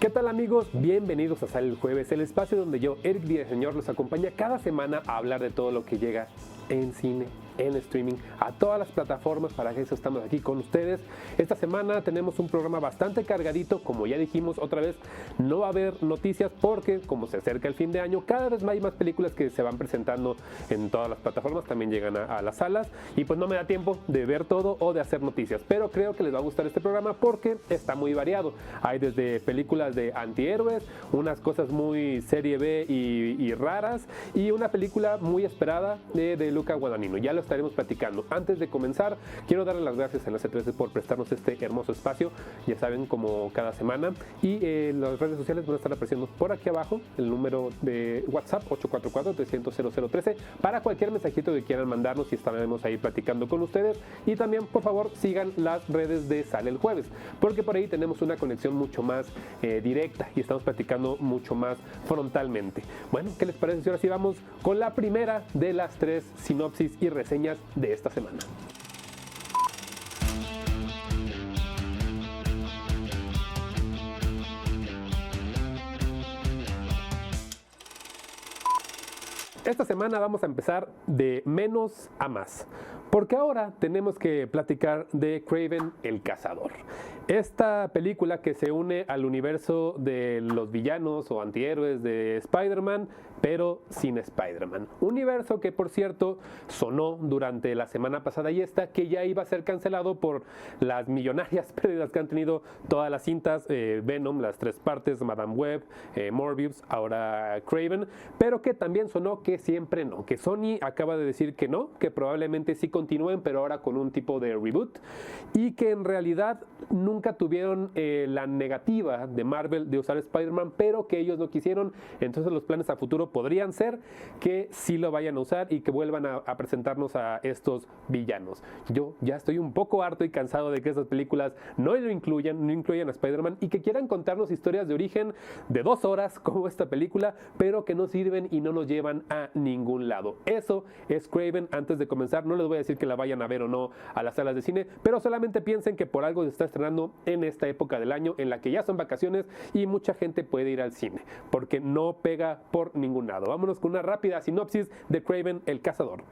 ¿Qué tal, amigos? Bienvenidos a Sale el Jueves, el espacio donde yo, Eric Villaseñor, los acompaña cada semana a hablar de todo lo que llega en cine, en streaming, a todas las plataformas. Para eso estamos aquí con ustedes. Esta semana tenemos un programa bastante cargadito. Como ya dijimos otra vez, no va a haber noticias porque como se acerca el fin de año, cada vez hay más películas que se van presentando en todas las plataformas, también llegan a las salas y pues no me da tiempo de ver todo o de hacer noticias, pero creo que les va a gustar este programa porque está muy variado. Hay desde películas de antihéroes, unas cosas muy serie B y raras, y una película muy esperada de Luca Guadagnino. Ya lo estaremos platicando. Antes de comenzar, quiero darle las gracias a Enlace 13 por prestarnos este hermoso espacio, ya saben, como cada semana, y las redes sociales van a estar apareciendo por aquí abajo, el número de WhatsApp 844-300-0013 para cualquier mensajito que quieran mandarnos y estaremos ahí platicando con ustedes. Y también, por favor, sigan las redes de Sale el Jueves, porque por ahí tenemos una conexión mucho más directa y estamos platicando mucho más frontalmente. Bueno, ¿qué les parece si ahora sí vamos con la primera de las tres sinopsis y reseñas de esta semana? Esta semana vamos a empezar de menos a más, porque ahora tenemos que platicar de Kraven el Cazador. Esta película que se une al universo de los villanos o antihéroes de Spider-Man, pero sin Spider-Man. Universo que, por cierto, sonó durante la semana pasada y esta, que ya iba a ser cancelado por las millonarias pérdidas que han tenido todas las cintas, Venom, las tres partes, Madame Web, Morbius, ahora Kraven, pero que también sonó que siempre no, que Sony acaba de decir que no, que probablemente sí continúen, pero ahora con un tipo de reboot, y que en realidad nunca tuvieron la negativa de Marvel de usar Spider-Man, pero que ellos no quisieron. Entonces los planes a futuro podrían ser que sí lo vayan a usar y que vuelvan a presentarnos a estos villanos. Yo ya estoy un poco harto y cansado de que estas películas no incluyan a Spider-Man y que quieran contarnos historias de origen de 2 horas como esta película, pero que no sirven y no nos llevan a ningún lado. Eso es Kraven. Antes de comenzar, no les voy a decir que la vayan a ver o no a las salas de cine, pero solamente piensen que por algo se está estrenando en esta época del año en la que ya son vacaciones y mucha gente puede ir al cine, porque no pega por ningún lado. Vámonos con una rápida sinopsis de Kraven el Cazador.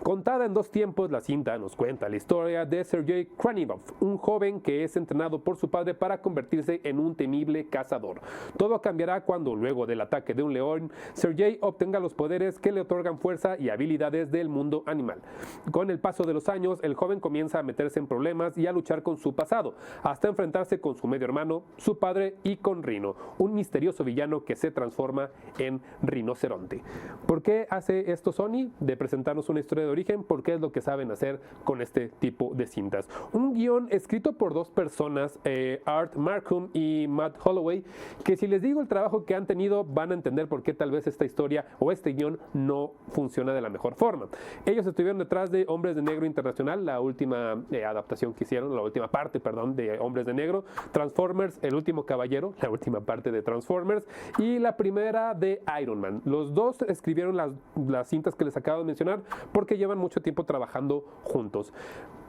Contada en 2 tiempos, la cinta nos cuenta la historia de Sergei Kranivov, un joven que es entrenado por su padre para convertirse en un temible cazador. Todo cambiará cuando, luego del ataque de un león, Sergei obtenga los poderes que le otorgan fuerza y habilidades del mundo animal. Con el paso de los años, el joven comienza a meterse en problemas y a luchar con su pasado, hasta enfrentarse con su medio hermano, su padre y con Rhino, un misterioso villano que se transforma en rinoceronte. ¿Por qué hace esto Sony? De presentarnos una historia de origen, porque es lo que saben hacer con este tipo de cintas. Un guión escrito por 2 personas, Art Marcum y Matt Holloway, que si les digo el trabajo que han tenido, van a entender por qué tal vez esta historia o este guión no funciona de la mejor forma. Ellos estuvieron detrás de Hombres de Negro Internacional, la última adaptación que hicieron, la última parte, perdón, de Hombres de Negro, Transformers, El Último Caballero, la última parte de Transformers, y la primera de Iron Man. Los 2 escribieron las cintas que les acabo de mencionar porque llevan mucho tiempo trabajando juntos.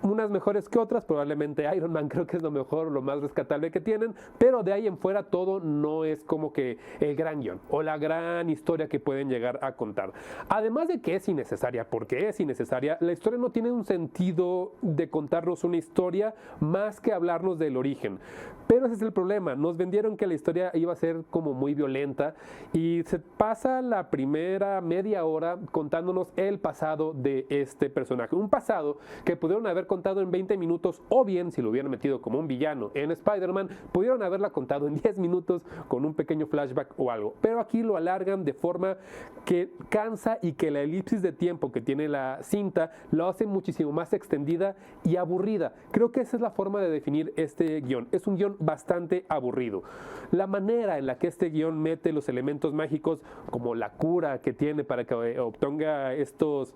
Unas mejores que otras, probablemente Iron Man creo que es lo mejor, lo más rescatable que tienen, pero de ahí en fuera todo no es como que el gran guión o la gran historia que pueden llegar a contar. Además de que es innecesaria, porque es innecesaria, la historia no tiene un sentido de contarnos una historia más que hablarnos del origen. Pero ese es el problema, nos vendieron que la historia iba a ser como muy violenta y se pasa la primera media hora contándonos el pasado de este personaje. Un pasado que pudieron haber contado en 20 minutos o bien, si lo hubieran metido como un villano en Spider-Man, pudieron haberla contado en 10 minutos con un pequeño flashback o algo. Pero aquí lo alargan de forma que cansa y que la elipsis de tiempo que tiene la cinta lo hace muchísimo más extendida y aburrida. Creo que esa es la forma de definir este guión. Es un guión bastante aburrido. La manera en la que este guión mete los elementos mágicos, como la cura que tiene para que obtenga estos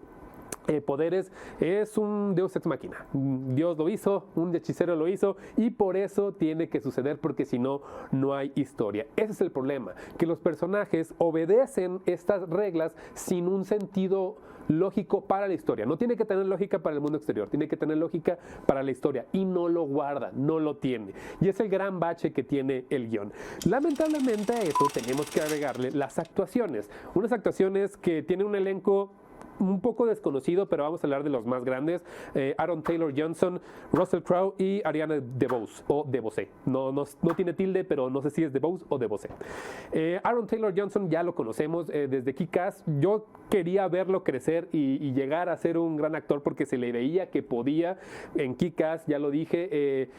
poderes, es un Deus ex machina. Dios lo hizo, un hechicero lo hizo y por eso tiene que suceder, porque si no, no hay historia. Ese es el problema, que los personajes obedecen estas reglas sin un sentido lógico para la historia. No tiene que tener lógica para el mundo exterior, tiene que tener lógica para la historia y no lo guarda, no lo tiene. Y es el gran bache que tiene el guión. Lamentablemente a eso tenemos que agregarle las actuaciones. Unas actuaciones que tienen un elenco un poco desconocido, pero vamos a hablar de los más grandes. Aaron Taylor Johnson, Russell Crowe y Ariana DeBose, o DeBose. No tiene tilde, pero no sé si es DeBose o DeBose. Aaron Taylor Johnson ya lo conocemos desde Kick-Ass. Yo quería verlo crecer y llegar a ser un gran actor, porque se le veía que podía en Kick-Ass, ya lo dije.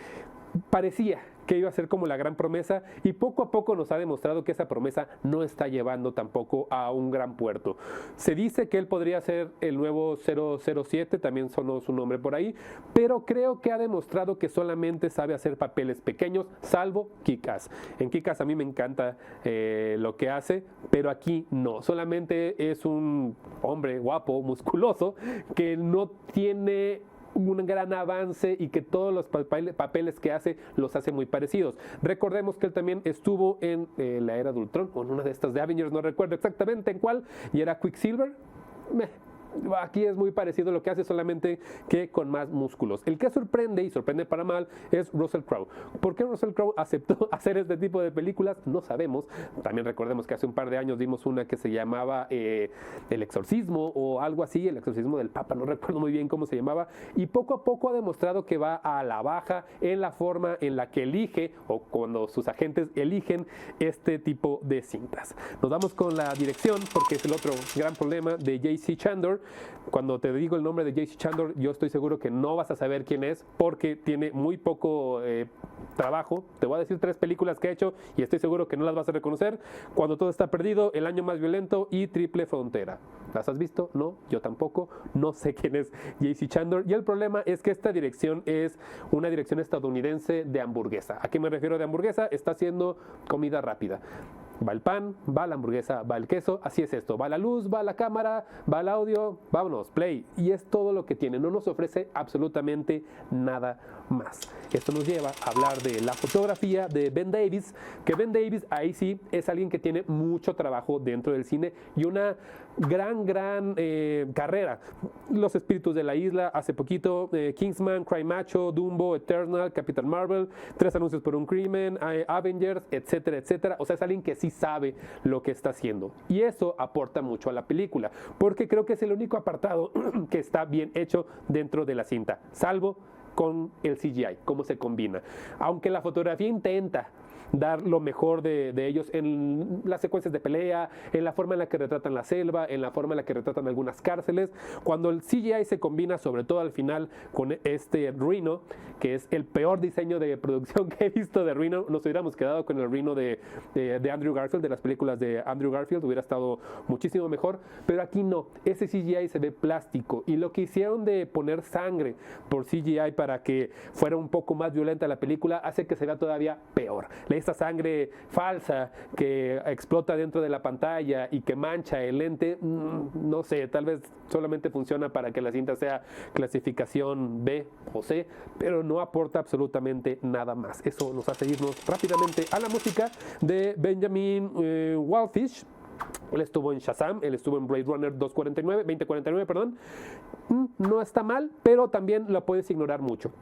Parecía que iba a ser como la gran promesa y poco a poco nos ha demostrado que esa promesa no está llevando tampoco a un gran puerto. Se dice que él podría ser el nuevo 007, también sonó su nombre por ahí, pero creo que ha demostrado que solamente sabe hacer papeles pequeños, salvo Kick-Ass. En Kick-Ass a mí me encanta lo que hace, pero aquí no. Solamente es un hombre guapo, musculoso, que no tiene un gran avance y que todos los papeles que hace los hace muy parecidos. Recordemos que él también estuvo en la era de Ultron, o en una de estas de Avengers, no recuerdo exactamente en cuál, y era Quicksilver. Aquí es muy parecido lo que hace, solamente que con más músculos. El que sorprende, y sorprende para mal, es Russell Crowe. ¿Por qué Russell Crowe aceptó hacer este tipo de películas? No sabemos. También recordemos que hace un par de años vimos una que se llamaba El Exorcismo o algo así, El Exorcismo del Papa, no recuerdo muy bien cómo se llamaba, y poco a poco ha demostrado que va a la baja en la forma en la que elige, o cuando sus agentes eligen este tipo de cintas. Nos vamos con la dirección, porque es el otro gran problema de J.C. Chandor. Cuando te digo el nombre de J.C. Chandor, yo estoy seguro que no vas a saber quién es, porque tiene muy poco trabajo. Te voy a decir 3 películas que ha hecho y estoy seguro que no las vas a reconocer: Cuando todo está perdido, El año más violento y Triple Frontera. ¿Las has visto? No, yo tampoco. No sé quién es J.C. Chandor. Y el problema es que esta dirección es una dirección estadounidense de hamburguesa. ¿A qué me refiero de hamburguesa? Está haciendo comida rápida. Va el pan, va la hamburguesa, va el queso, así es esto. Va la luz, va la cámara, va el audio, vámonos, play. Y es todo lo que tiene, no nos ofrece absolutamente nada más. Esto nos lleva a hablar de la fotografía de Ben Davis, que Ben Davis ahí sí es alguien que tiene mucho trabajo dentro del cine y una gran carrera. Los Espíritus de la Isla, hace poquito, Kingsman, Cry Macho, Dumbo, Eternal, Captain Marvel, 3 anuncios por un crimen, Avengers, etcétera, etcétera. O sea, es alguien que sí sabe lo que está haciendo. Y eso aporta mucho a la película, porque creo que es el único apartado que está bien hecho dentro de la cinta, salvo con el CGI, cómo se combina. Aunque la fotografía intenta dar lo mejor de ellos en las secuencias de pelea, en la forma en la que retratan la selva, en la forma en la que retratan algunas cárceles. Cuando el CGI se combina, sobre todo al final, con este Rhino, que es el peor diseño de producción que he visto de Rhino, nos hubiéramos quedado con el Rhino de Andrew Garfield, de las películas de Andrew Garfield, hubiera estado muchísimo mejor, pero aquí no, ese CGI se ve plástico, y lo que hicieron de poner sangre por CGI para que fuera un poco más violenta la película, hace que se vea todavía peor. Esta sangre falsa que explota dentro de la pantalla y que mancha el lente, no sé, tal vez solamente funciona para que la cinta sea clasificación B o C, pero no aporta absolutamente nada más. Eso nos hace irnos rápidamente a la música de Benjamin Wallfish. Él estuvo en Shazam, él estuvo en Blade Runner 2049, perdón. No está mal, pero también lo puedes ignorar mucho.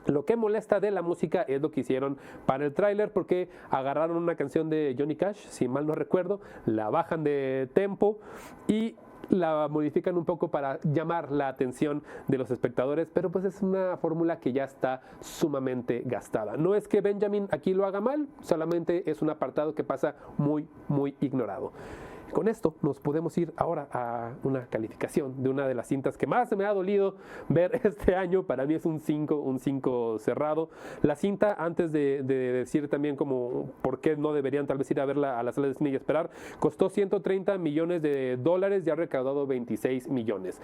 Lo que molesta de la música es lo que hicieron para el tráiler, porque agarraron una canción de Johnny Cash, si mal no recuerdo, la bajan de tempo y la modifican un poco para llamar la atención de los espectadores, pero pues es una fórmula que ya está sumamente gastada. No es que Benjamin aquí lo haga mal, solamente es un apartado que pasa muy ignorado. Con esto nos podemos ir ahora a una calificación de una de las cintas que más me ha dolido ver este año. Para mí es un 5 cerrado. La cinta, antes de decir también como por qué no deberían tal vez ir a verla a la sala de cine y esperar, costó $130 millones y ha recaudado 26 millones.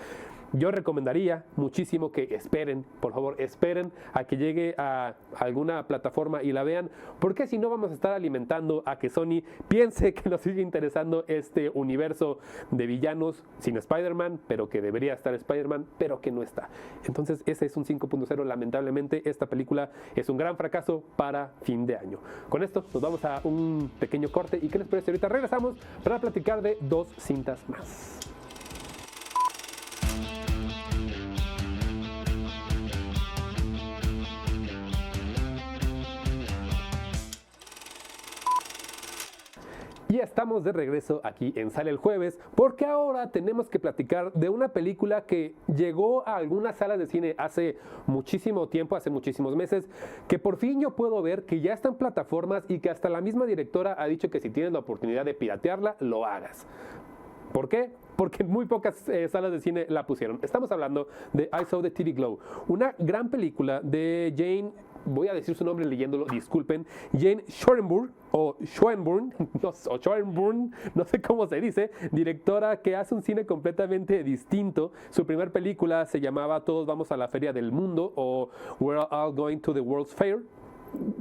Yo recomendaría muchísimo que esperen, por favor, esperen a que llegue a alguna plataforma y la vean, porque si no vamos a estar alimentando a que Sony piense que nos sigue interesando este universo de villanos sin Spider-Man, pero que debería estar Spider-Man, pero que no está. Entonces ese es un 5.0, lamentablemente esta película es un gran fracaso para fin de año. Con esto nos vamos a un pequeño corte y ¿qué les parece? Ahorita regresamos para platicar de 2 cintas más. Y estamos de regreso aquí en Sale el Jueves, porque ahora tenemos que platicar de una película que llegó a algunas salas de cine hace muchísimo tiempo, hace muchísimos meses, que por fin yo puedo ver que ya está en plataformas y que hasta la misma directora ha dicho que si tienes la oportunidad de piratearla, lo hagas. ¿Por qué? Porque en muy pocas salas de cine la pusieron. Estamos hablando de I Saw the TV Glow, una gran película de Jane, voy a decir su nombre leyéndolo, disculpen, Jane Schoenburg, no sé cómo se dice, directora que hace un cine completamente distinto. Su primer película se llamaba Todos vamos a la Feria del Mundo o We're All Going to the World's Fair.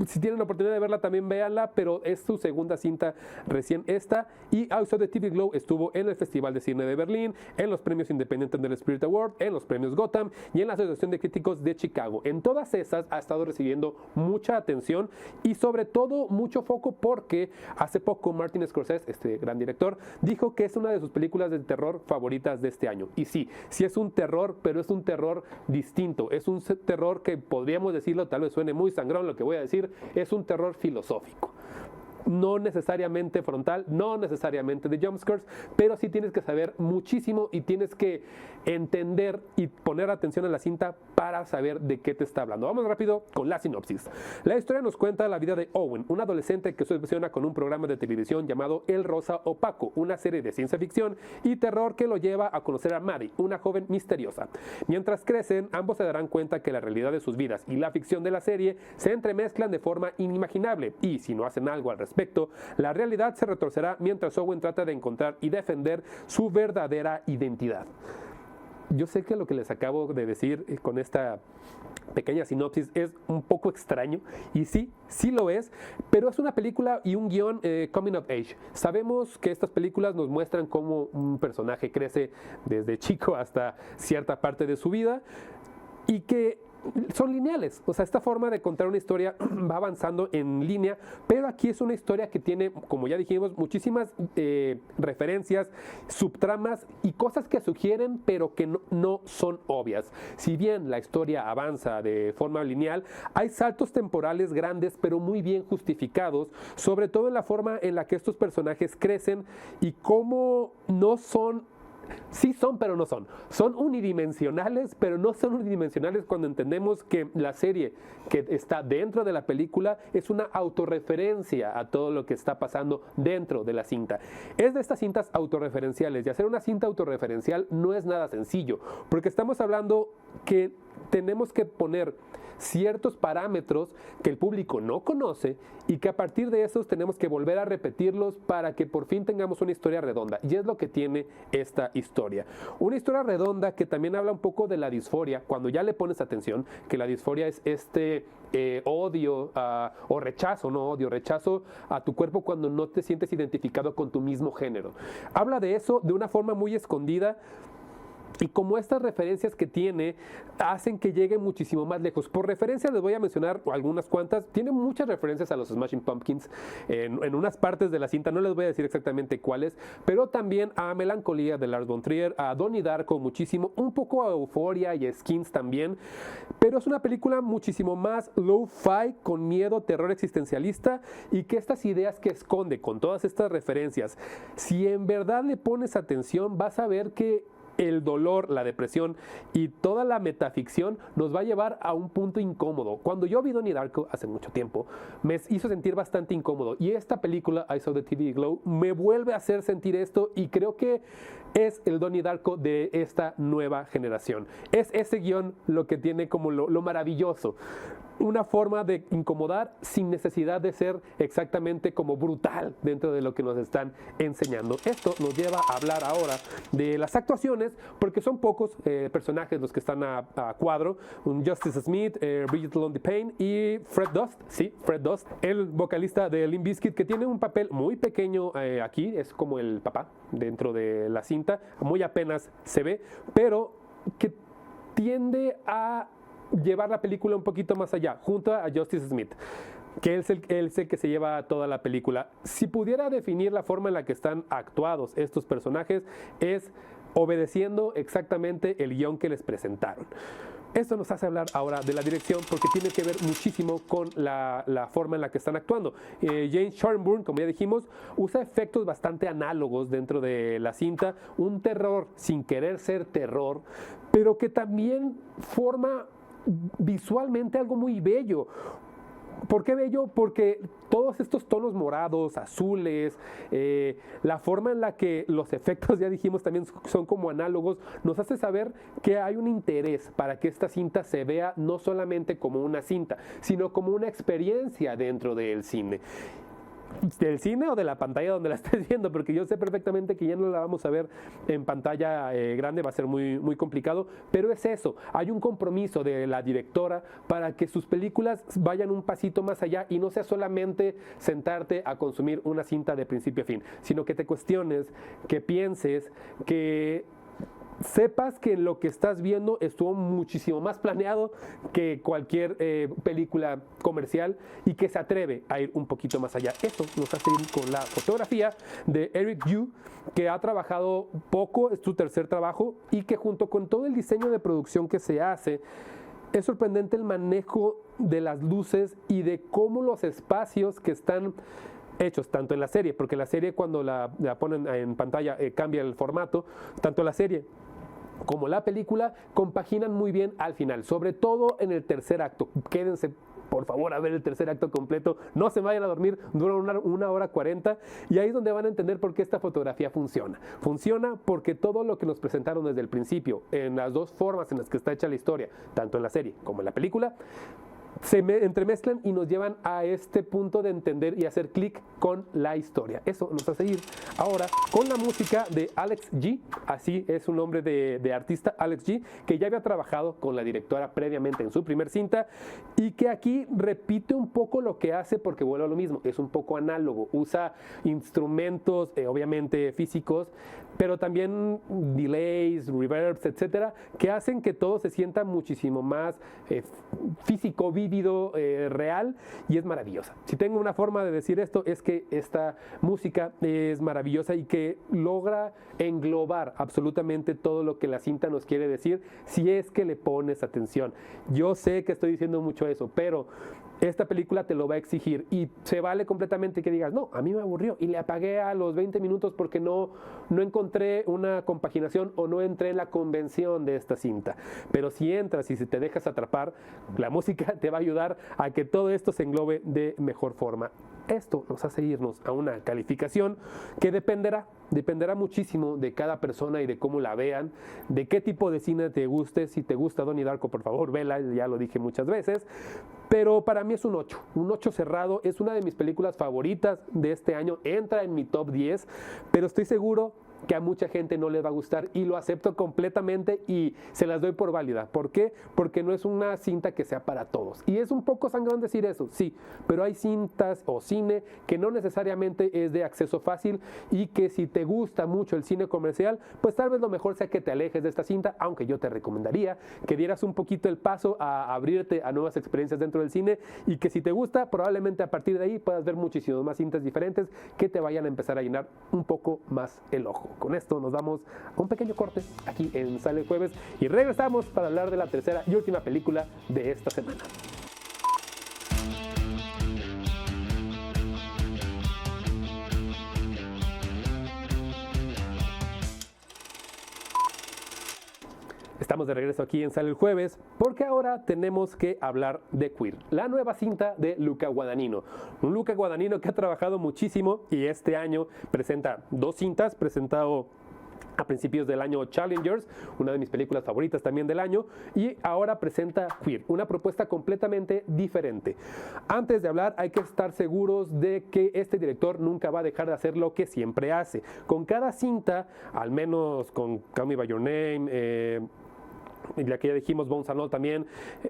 Si tienen la oportunidad de verla también véanla, pero es su segunda cinta recién esta. Y I Saw the TV Glow estuvo en el Festival de Cine de Berlín, en los premios independientes del Spirit Award, en los premios Gotham y en la Asociación de Críticos de Chicago. En todas esas ha estado recibiendo mucha atención y sobre todo mucho foco porque hace poco Martin Scorsese, este gran director, dijo que es una de sus películas de terror favoritas de este año. Y sí es un terror, pero es un terror distinto. Es un terror que podríamos decirlo, tal vez suene muy sangrón lo que voy a decir, es un terror filosófico. No necesariamente frontal, no necesariamente de jumpscares, pero sí tienes que saber muchísimo y tienes que entender y poner atención a la cinta para saber de qué te está hablando. Vamos rápido con la sinopsis. La historia nos cuenta la vida de Owen, un adolescente que se obsesiona con un programa de televisión llamado El Rosa Opaco, una serie de ciencia ficción y terror que lo lleva a conocer a Maddie, una joven misteriosa. Mientras crecen, ambos se darán cuenta que la realidad de sus vidas y la ficción de la serie se entremezclan de forma inimaginable y, si no hacen algo al respecto, la realidad se retorcerá mientras Owen trata de encontrar y defender su verdadera identidad. Yo sé que lo que les acabo de decir con esta pequeña sinopsis es un poco extraño y sí lo es, pero es una película y un guión coming of age. Sabemos que estas películas nos muestran cómo un personaje crece desde chico hasta cierta parte de su vida y que son lineales, o sea, esta forma de contar una historia va avanzando en línea, pero aquí es una historia que tiene, como ya dijimos, muchísimas referencias, subtramas y cosas que sugieren, pero que no son obvias. Si bien la historia avanza de forma lineal, hay saltos temporales grandes, pero muy bien justificados, sobre todo en la forma en la que estos personajes crecen y cómo no son. Sí son, pero no son. Son unidimensionales, pero no son unidimensionales cuando entendemos que la serie que está dentro de la película es una autorreferencia a todo lo que está pasando dentro de la cinta. Es de estas cintas autorreferenciales y hacer una cinta autorreferencial no es nada sencillo, porque estamos hablando que tenemos que poner ciertos parámetros que el público no conoce y que a partir de esos tenemos que volver a repetirlos para que por fin tengamos una historia redonda. Y es lo que tiene esta historia. Una historia redonda que también habla un poco de la disforia, cuando ya le pones atención, que la disforia es este odio o rechazo, no odio, rechazo a tu cuerpo cuando no te sientes identificado con tu mismo género. Habla de eso de una forma muy escondida. Y como estas referencias que tiene hacen que llegue muchísimo más lejos. Por referencia les voy a mencionar algunas cuantas. Tiene muchas referencias a los Smashing Pumpkins en unas partes de la cinta. No les voy a decir exactamente cuáles, pero también a Melancolía de Lars von Trier, a Donnie Darko muchísimo, un poco a Euphoria y Skins también. Pero es una película muchísimo más lo-fi, con miedo, terror existencialista y que estas ideas que esconde con todas estas referencias, si en verdad le pones atención, vas a ver que el dolor, la depresión y toda la metaficción nos va a llevar a un punto incómodo. Cuando yo vi Donnie Darko hace mucho tiempo, me hizo sentir bastante incómodo. Y esta película, I Saw the TV Glow, me vuelve a hacer sentir esto y creo que es el Donnie Darko de esta nueva generación. Es ese guión lo que tiene como lo maravilloso. una forma de incomodar sin necesidad de ser exactamente como brutal dentro de lo que nos están enseñando. Esto nos lleva a hablar ahora de las actuaciones, porque son pocos personajes los que están a cuadro. Un Justice Smith, Bridget Lundy Payne y Fred Dust, sí, Fred Dust, el vocalista de Limp Bizkit, que tiene un papel muy pequeño aquí, es como el papá dentro de la cinta, muy apenas se ve, pero que tiende a llevar la película un poquito más allá, junto a Justice Smith, que él es el que se lleva toda la película. Si pudiera definir la forma en la que están actuados estos personajes, es obedeciendo exactamente el guión que les presentaron. Esto nos hace hablar ahora de la dirección, porque tiene que ver muchísimo con la forma en la que están actuando. James Sharnburn, como ya dijimos, usa efectos bastante análogos dentro de la cinta, un terror sin querer ser terror, pero que también forma visualmente algo muy bello. ¿Por qué bello? Porque todos estos tonos morados, azules, la forma en la que los efectos, ya dijimos, también son como análogos, nos hace saber que hay un interés para que esta cinta se vea no solamente como una cinta, sino como una experiencia dentro del cine. Del cine o de la pantalla donde la estés viendo, porque yo sé perfectamente que ya no la vamos a ver en pantalla grande, va a ser muy, muy complicado, pero es eso, hay un compromiso de la directora para que sus películas vayan un pasito más allá y no sea solamente sentarte a consumir una cinta de principio a fin, sino que te cuestiones, que pienses, que sepas que lo que estás viendo estuvo muchísimo más planeado que cualquier película comercial y que se atreve a ir un poquito más allá. Eso nos hace ir con la fotografía de Eric Yu, que ha trabajado poco, es su tercer trabajo, y que junto con todo el diseño de producción que se hace, es sorprendente el manejo de las luces y de cómo los espacios que están hechos tanto en la serie, porque la serie cuando la ponen en pantalla cambia el formato, tanto la serie como la película compaginan muy bien al final, sobre todo en el tercer acto. Quédense por favor a ver el tercer acto completo, no se vayan a dormir, dura una hora 40, y ahí es donde van a entender por qué esta fotografía funciona. Funciona porque todo lo que nos presentaron desde el principio, en las dos formas en las que está hecha la historia, tanto en la serie como en la película, se entremezclan y nos llevan a este punto de entender y hacer clic con la historia. Eso nos hace ir ahora con la música de Alex G, así es un nombre de artista, Alex G, que ya había trabajado con la directora previamente en su primer cinta y que aquí repite un poco lo que hace, porque vuelve a lo mismo, es un poco análogo, usa instrumentos obviamente físicos, pero también delays, reverbs, etcétera, que hacen que todo se sienta muchísimo más físico, vívido, real, y es maravillosa. Si tengo una forma de decir esto, es que esta música es maravillosa y que logra englobar absolutamente todo lo que la cinta nos quiere decir, si es que le pones atención. Yo sé que estoy diciendo mucho eso, pero esta película te lo va a exigir y se vale completamente que digas, no, a mí me aburrió y le apagué a los 20 minutos porque no encontré una compaginación o no entré en la convención de esta cinta. Pero si entras y si te dejas atrapar, la música te va a ayudar a que todo esto se englobe de mejor forma. Esto nos hace irnos a una calificación que dependerá muchísimo de cada persona y de cómo la vean, de qué tipo de cine te guste. Si te gusta Donnie Darko, por favor, vela, ya lo dije muchas veces, pero para mí es un 8 cerrado, es una de mis películas favoritas de este año, entra en mi top 10, pero estoy seguro que a mucha gente no les va a gustar y lo acepto completamente y se las doy por válida. ¿Por qué? Porque no es una cinta que sea para todos. Y es un poco sangrón decir eso, sí, pero hay cintas o cine que no necesariamente es de acceso fácil y que si te gusta mucho el cine comercial, pues tal vez lo mejor sea que te alejes de esta cinta, aunque yo te recomendaría que dieras un poquito el paso a abrirte a nuevas experiencias dentro del cine y que si te gusta, probablemente a partir de ahí puedas ver muchísimas más cintas diferentes que te vayan a empezar a llenar un poco más el ojo. Con esto nos vamos a un pequeño corte aquí en Sale el Jueves y regresamos para hablar de la tercera y última película de esta semana. Estamos de regreso aquí en Sale el Jueves porque ahora tenemos que hablar de Queer, la nueva cinta de Luca Guadagnino. Un Luca Guadagnino que ha trabajado muchísimo y este año presenta dos cintas, presentado a principios del año Challengers, una de mis películas favoritas también del año, y ahora presenta Queer, una propuesta completamente diferente. Antes de hablar, hay que estar seguros de que este director nunca va a dejar de hacer lo que siempre hace. Con cada cinta, al menos con Call Me By Your Name, y la que ya dijimos, Bones and All también,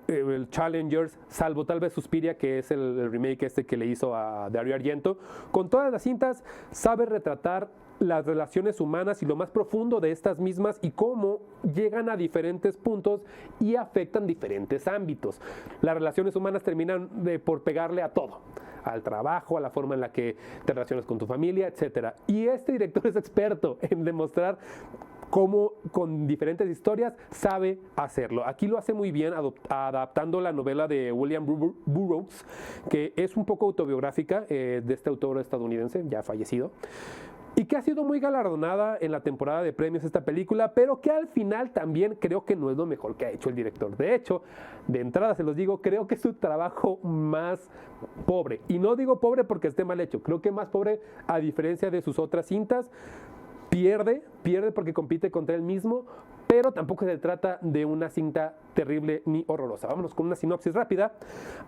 el Challengers, salvo tal vez Suspiria, que es el remake este que le hizo a Dario Argento, con todas las cintas sabe retratar las relaciones humanas y lo más profundo de estas mismas y cómo llegan a diferentes puntos y afectan diferentes ámbitos. Las relaciones humanas terminan por pegarle a todo, al trabajo, a la forma en la que te relacionas con tu familia, etc. Y este director es experto en demostrar cómo con diferentes historias sabe hacerlo. Aquí lo hace muy bien adaptando la novela de William Burroughs, que es un poco autobiográfica de este autor estadounidense, ya fallecido, y que ha sido muy galardonada en la temporada de premios esta película, pero que al final también creo que no es lo mejor que ha hecho el director. De hecho, de entrada se los digo, creo que es su trabajo más pobre. Y no digo pobre porque esté mal hecho, creo que más pobre a diferencia de sus otras cintas. Pierde porque compite contra él mismo, pero tampoco se trata de una cinta terrible ni horrorosa. Vámonos con una sinopsis rápida.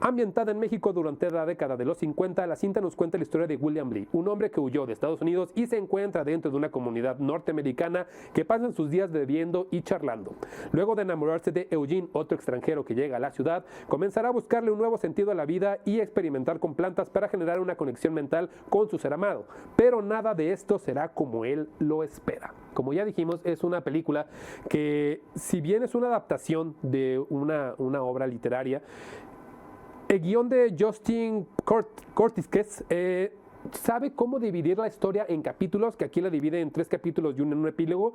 Ambientada en México durante la década de los 50, la cinta nos cuenta la historia de William Lee, un hombre que huyó de Estados Unidos y se encuentra dentro de una comunidad norteamericana que pasan sus días bebiendo y charlando. Luego de enamorarse de Eugene, otro extranjero que llega a la ciudad, comenzará a buscarle un nuevo sentido a la vida y experimentar con plantas para generar una conexión mental con su ser amado. Pero nada de esto será como él lo espera. Como ya dijimos, es una película que, si bien es una adaptación de una obra literaria, el guión de Justin Cortisquez sabe cómo dividir la historia en capítulos, que aquí la divide en 3 capítulos y en un epílogo,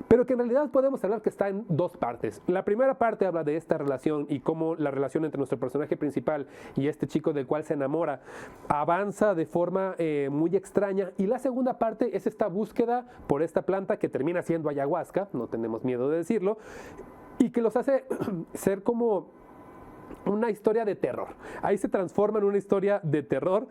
pero que en realidad podemos hablar que está en 2 partes. La primera parte habla de esta relación y cómo la relación entre nuestro personaje principal y este chico del cual se enamora avanza de forma muy extraña, y la segunda parte es esta búsqueda por esta planta que termina siendo ayahuasca, no tenemos miedo de decirlo, y que los hace ser como una historia de terror. Ahí se transforma en una historia de terror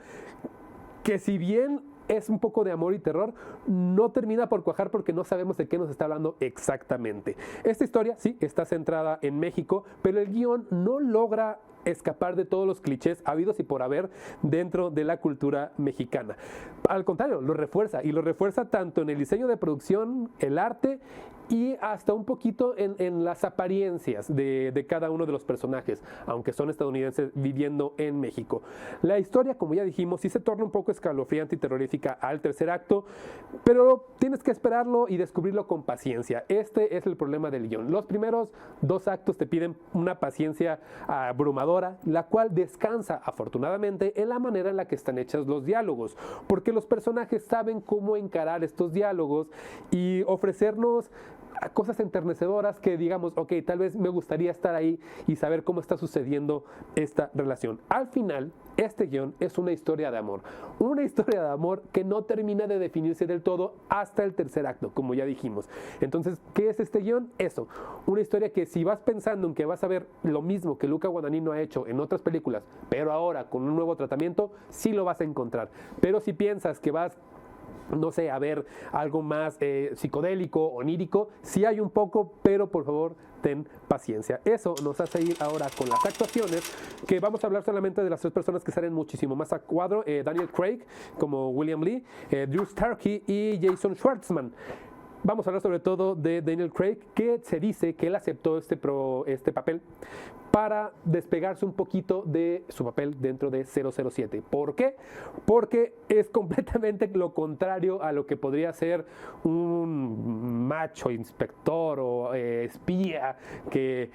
que, si bien es un poco de amor y terror, no termina por cuajar porque no sabemos de qué nos está hablando exactamente. Esta historia sí está centrada en México, pero el guión no logra escapar de todos los clichés habidos y por haber dentro de la cultura mexicana. Al contrario, lo refuerza, y lo refuerza tanto en el diseño de producción, el arte y hasta un poquito en las apariencias de cada uno de los personajes, aunque son estadounidenses viviendo en México. La historia, como ya dijimos, sí se torna un poco escalofriante y terrorífica al tercer acto, pero tienes que esperarlo y descubrirlo con paciencia. Este es el problema del guión. Los primeros 2 actos te piden una paciencia abrumadora, la cual descansa afortunadamente en la manera en la que están hechos los diálogos, porque los personajes saben cómo encarar estos diálogos y ofrecernos cosas enternecedoras que digamos, ok, tal vez me gustaría estar ahí y saber cómo está sucediendo esta relación. Al final, este guión es una historia de amor que no termina de definirse del todo hasta el tercer acto, como ya dijimos. Entonces, ¿qué es este guión? Eso, una historia que, si vas pensando en que vas a ver lo mismo que Luca Guadagnino ha hecho en otras películas, pero ahora con un nuevo tratamiento, sí lo vas a encontrar. Pero si piensas que vas, no sé, a ver algo más psicodélico, onírico, sí hay un poco, pero por favor ten paciencia. Eso nos hace ir ahora con las actuaciones, que vamos a hablar solamente de las 3 personas que salen muchísimo más a cuadro: Daniel Craig como William Lee, Drew Starkey y Jason Schwartzman. Vamos a hablar sobre todo de Daniel Craig, que se dice que él aceptó este papel para despegarse un poquito de su papel dentro de 007. ¿Por qué? Porque es completamente lo contrario a lo que podría ser un macho inspector o espía que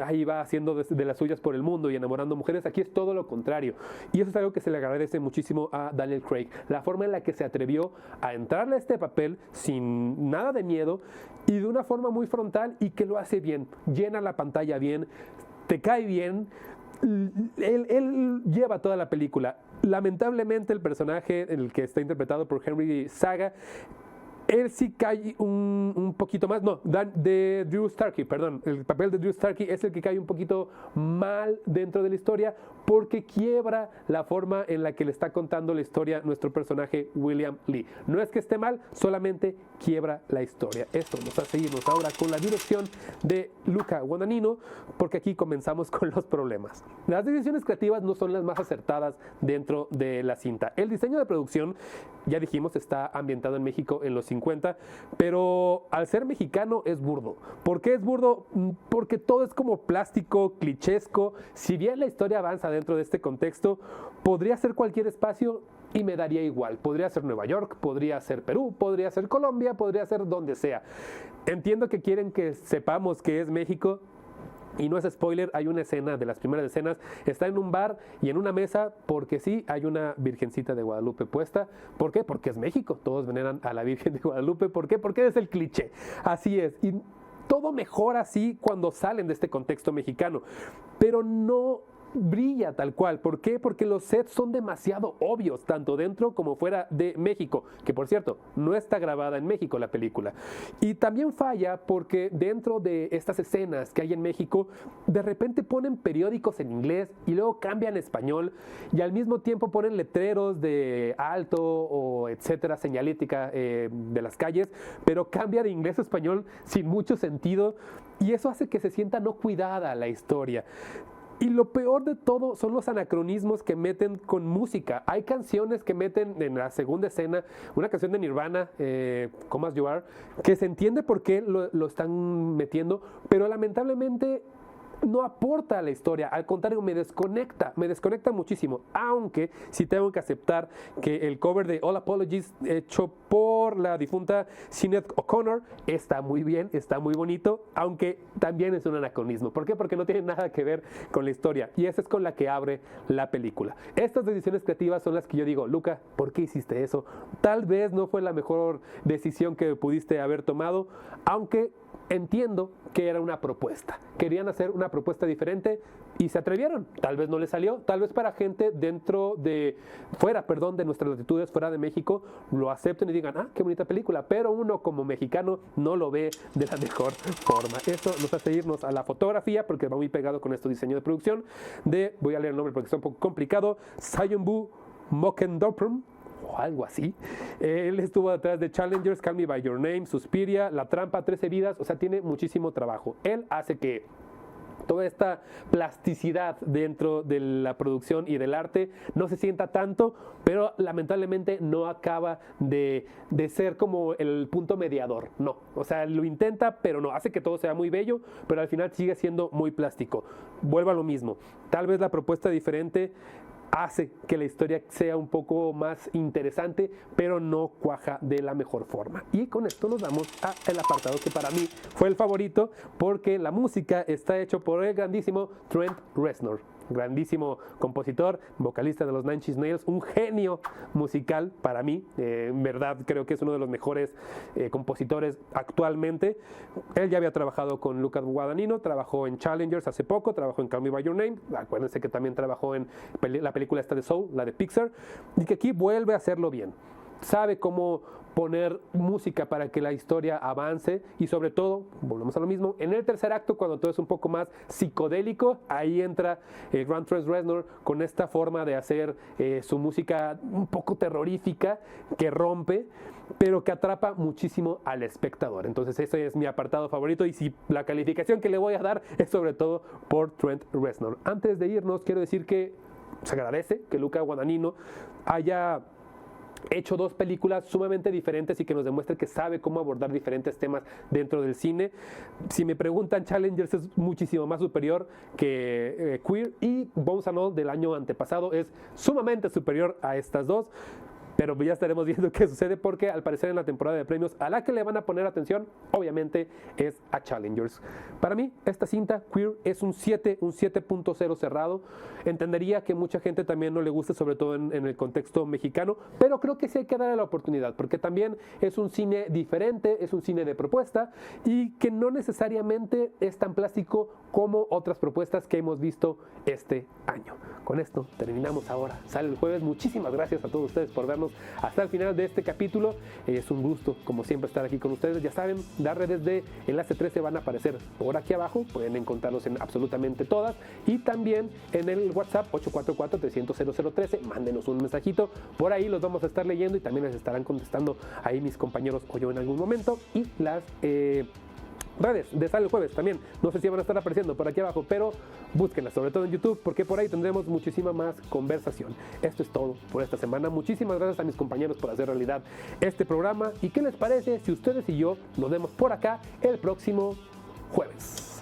ahí va haciendo de las suyas por el mundo y enamorando mujeres. Aquí es todo lo contrario. Y eso es algo que se le agradece muchísimo a Daniel Craig. La forma en la que se atrevió a entrarle a este papel sin nada de miedo y de una forma muy frontal, y que lo hace bien. Llena la pantalla bien, te cae bien. Él lleva toda la película. Lamentablemente, el personaje, el que está interpretado por Henry Zaga, él sí cae un poquito más, no, de Drew Starkey, perdón, el papel de Drew Starkey es el que cae un poquito mal dentro de la historia porque quiebra la forma en la que le está contando la historia nuestro personaje William Lee. No es que esté mal, solamente quiebra la historia. Esto nos hace irnos ahora con la dirección de Luca Guadagnino, porque aquí comenzamos con los problemas. Las decisiones creativas no son las más acertadas dentro de la cinta. El diseño de producción, ya dijimos, está ambientado en México en los 50, pero al ser mexicano es burdo. ¿Por qué es burdo? Porque todo es como plástico, clichesco. Si bien la historia avanza dentro de este contexto, podría ser cualquier espacio y me daría igual. Podría ser Nueva York, podría ser Perú, podría ser Colombia, podría ser donde sea. Entiendo que quieren que sepamos que es México. Y no es spoiler, hay una escena de las primeras escenas, está en un bar y en una mesa, porque sí, hay una Virgencita de Guadalupe puesta. ¿Por qué? Porque es México, todos veneran a la Virgen de Guadalupe. ¿Por qué? Porque es el cliché. Así es. Y todo mejora así cuando salen de este contexto mexicano, pero no brilla tal cual. ¿Por qué? Porque los sets son demasiado obvios, tanto dentro como fuera de México, que por cierto, no está grabada en México la película. Y también falla porque dentro de estas escenas que hay en México, de repente ponen periódicos en inglés y luego cambian a español y al mismo tiempo ponen letreros de alto o etcétera, señalética de las calles, pero cambia de inglés a español sin mucho sentido y eso hace que se sienta no cuidada la historia. Y lo peor de todo son los anacronismos que meten con música. Hay canciones que meten en la segunda escena, una canción de Nirvana, Come As You Are, que se entiende por qué lo están metiendo, pero lamentablemente no aporta a la historia, al contrario, me desconecta muchísimo, aunque sí tengo que aceptar que el cover de All Apologies hecho por la difunta Sinead O'Connor está muy bien, está muy bonito, aunque también es un anacronismo. ¿Por qué? Porque no tiene nada que ver con la historia y esa es con la que abre la película. Estas decisiones creativas son las que yo digo, Luca, ¿por qué hiciste eso? Tal vez no fue la mejor decisión que pudiste haber tomado, aunque entiendo que era una propuesta. Querían hacer una propuesta diferente y se atrevieron. Tal vez no les salió, tal vez para gente fuera de nuestras latitudes, fuera de México, lo acepten y digan, ah, qué bonita película, pero uno como mexicano no lo ve de la mejor forma. Eso nos hace irnos a la fotografía, porque va muy pegado con este diseño de producción voy a leer el nombre porque está un poco complicado, Sayonbu Mokendorprum, o algo así. Él estuvo detrás de Challengers, Call Me By Your Name, Suspiria, La Trampa, 13 vidas, o sea, tiene muchísimo trabajo. Él hace que toda esta plasticidad dentro de la producción y del arte no se sienta tanto, pero lamentablemente no acaba de ser como el punto mediador, no, o sea, lo intenta, pero no, hace que todo sea muy bello, pero al final sigue siendo muy plástico. Vuelvo a lo mismo, tal vez la propuesta diferente hace que la historia sea un poco más interesante, pero no cuaja de la mejor forma. Y con esto nos vamos al apartado que para mí fue el favorito, porque la música está hecho por el grandísimo Trent Reznor. Grandísimo compositor, vocalista de los Nine Inch Nails, un genio musical para mí, en verdad creo que es uno de los mejores compositores actualmente. Él ya había trabajado con Luca Guadagnino, trabajó en Challengers hace poco, trabajó en Call Me By Your Name, acuérdense que también trabajó en la película esta de Soul, la de Pixar, y que aquí vuelve a hacerlo bien. Sabe cómo poner música para que la historia avance y sobre todo, volvemos a lo mismo, en el tercer acto cuando todo es un poco más psicodélico, ahí entra Trent Reznor con esta forma de hacer su música un poco terrorífica que rompe, pero que atrapa muchísimo al espectador. Entonces ese es mi apartado favorito y si la calificación que le voy a dar es sobre todo por Trent Reznor. Antes de irnos quiero decir que se agradece que Luca Guadagnino haya hecho dos películas sumamente diferentes y que nos demuestre que sabe cómo abordar diferentes temas dentro del cine. Si me preguntan, Challengers es muchísimo más superior que Queer, y Bones and All del año antepasado es sumamente superior a estas dos. Pero ya estaremos viendo qué sucede, porque al parecer en la temporada de premios a la que le van a poner atención obviamente es a Challengers. Para mí esta cinta Queer es un 7.0 cerrado. Entendería que mucha gente también no le guste, sobre todo en el contexto mexicano, pero creo que sí hay que darle la oportunidad, porque también es un cine diferente, es un cine de propuesta y que no necesariamente es tan plástico como otras propuestas que hemos visto este año. Con esto terminamos ahora. Sale el jueves. Muchísimas gracias a todos ustedes por vernos. hasta el final de este capítulo. Es un gusto, como siempre, estar aquí con ustedes. Ya saben, las redes de Enlace 13 van a aparecer por aquí abajo, pueden encontrarlos en absolutamente todas, y también en el WhatsApp 844-300-0013, mándenos un mensajito, por ahí los vamos a estar leyendo y también les estarán contestando ahí mis compañeros o yo en algún momento. Y las redes de Sale el Jueves también, no sé si van a estar apareciendo por aquí abajo, pero búsquenlas, sobre todo en YouTube, porque por ahí tendremos muchísima más conversación. Esto es todo por esta semana. Muchísimas gracias a mis compañeros por hacer realidad este programa. ¿Y qué les parece si ustedes y yo nos vemos por acá el próximo jueves?